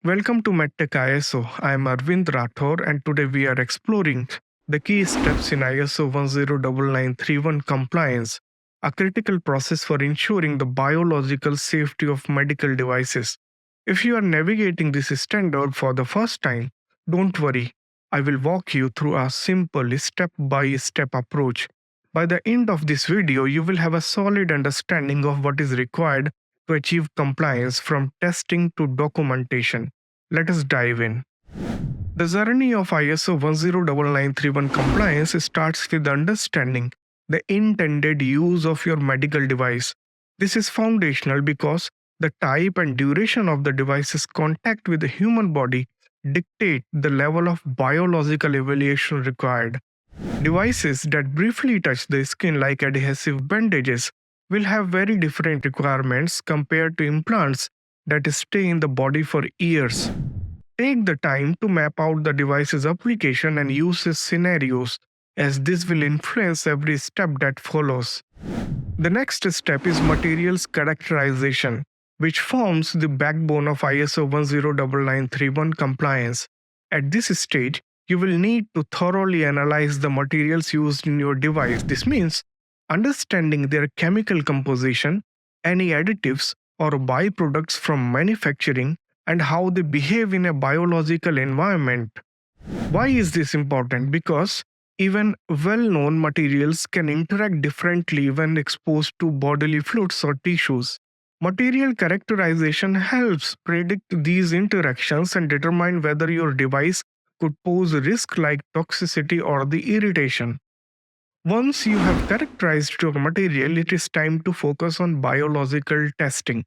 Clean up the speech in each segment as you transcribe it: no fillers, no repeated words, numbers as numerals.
Welcome to MedTechISO. I am Arvind Rathore, and today we are exploring the key steps in ISO 109931 compliance, a critical process for ensuring the biological safety of medical devices. If you are navigating this standard for the first time, don't worry. I will walk you through a simple step by step approach. By the end of this video, you will have a solid understanding of what is required to achieve compliance from testing to documentation. Let us dive in. The journey of ISO 109931 compliance starts with understanding the intended use of your medical device. This is foundational because the type and duration of the device's contact with the human body dictate the level of biological evaluation required. Devices that briefly touch the skin, like adhesive bandages, will have very different requirements compared to implants that stay in the body for years. Take the time to map out the device's application and uses scenarios, as this will influence every step that follows. The next step is materials characterization, which forms the backbone of ISO 109931 compliance. At this stage, you will need to thoroughly analyze the materials used in your device. This means understanding their chemical composition, any additives or byproducts from manufacturing, and how they behave in a biological environment. Why is this important? Because even well-known materials can interact differently when exposed to bodily fluids or tissues. Material characterization helps predict these interactions and determine whether your device could pose a risk like toxicity or the irritation. Once you have characterized your material, it is time to focus on biological testing.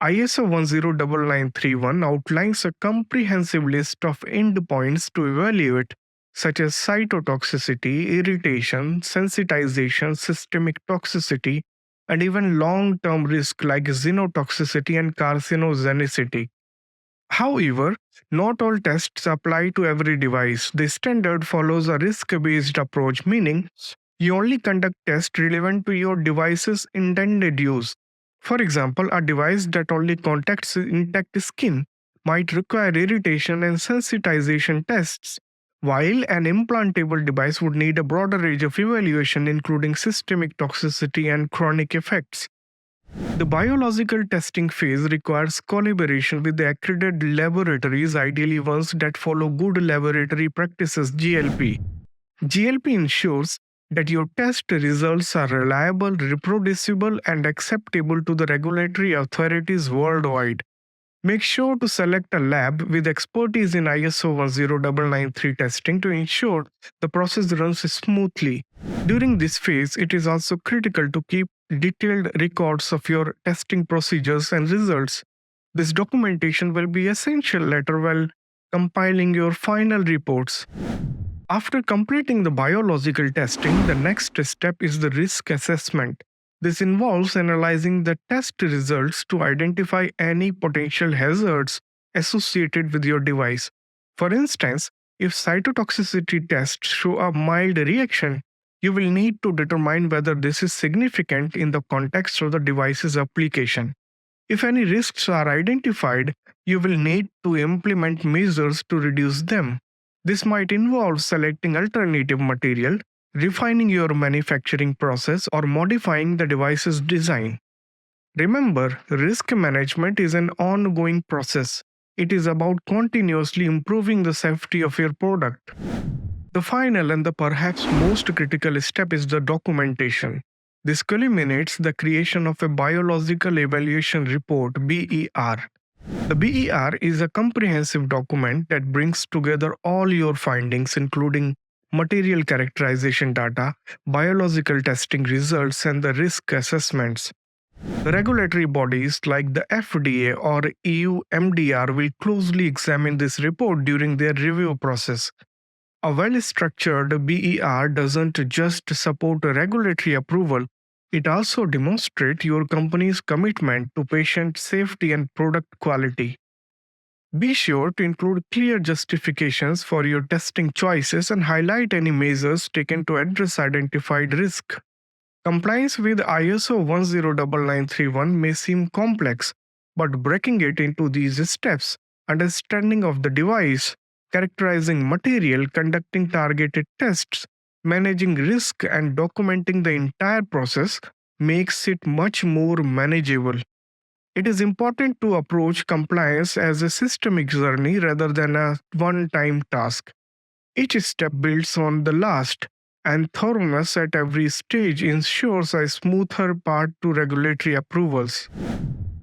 ISO 109931 outlines a comprehensive list of endpoints to evaluate, such as cytotoxicity, irritation, sensitization, systemic toxicity, and even long term risk like xenotoxicity and carcinogenicity. However, not all tests apply to every device. The standard follows a risk based approach, meaning you only conduct tests relevant to your device's intended use. For example, a device that only contacts intact skin might require irritation and sensitization tests, while an implantable device would need a broader range of evaluation, including systemic toxicity and chronic effects. The biological testing phase requires collaboration with the accredited laboratories, ideally ones that follow good laboratory practices (GLP). GLP ensures that your test results are reliable, reproducible, and acceptable to the regulatory authorities worldwide. Make sure to select a lab with expertise in ISO 10993 testing to ensure the process runs smoothly. During this phase, it is also critical to keep detailed records of your testing procedures and results. This documentation will be essential later while compiling your final reports. After completing the biological testing, the next step is the risk assessment. This involves analyzing the test results to identify any potential hazards associated with your device. For instance, if cytotoxicity tests show a mild reaction, you will need to determine whether this is significant in the context of the device's application. If any risks are identified, you will need to implement measures to reduce them. This might involve selecting alternative material, refining your manufacturing process, or modifying the device's design. Remember, risk management is an ongoing process. It is about continuously improving the safety of your product. The final and the perhaps most critical step is the documentation. This culminates the creation of a biological evaluation report (BER). The BER is a comprehensive document that brings together all your findings, including material characterization data, biological testing results, and the risk assessments. The regulatory bodies like the FDA or EU MDR will closely examine this report during their review process. A well-structured BER doesn't just support regulatory approval, it also demonstrates your company's commitment to patient safety and product quality. Be sure to include clear justifications for your testing choices and highlight any measures taken to address identified risk. Compliance with ISO 109931 may seem complex, but breaking it into these steps understanding of the device, characterizing material, conducting targeted tests, managing risk, and documenting the entire process makes it much more manageable. It is important to approach compliance as a systemic journey rather than a one time task. Each step builds on the last, and thoroughness at every stage ensures a smoother path to regulatory approvals.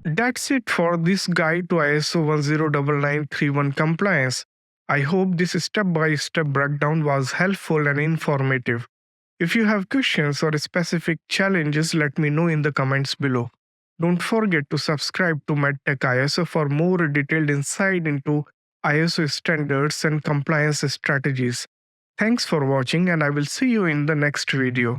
That's it for this guide to ISO 109931 compliance. I hope this step by step breakdown was helpful and informative. If you have questions or specific challenges, let me know in the comments below. Don't forget to subscribe to MedTechISO for more detailed insight into ISO standards and compliance strategies. Thanks for watching, and I will see you in the next video.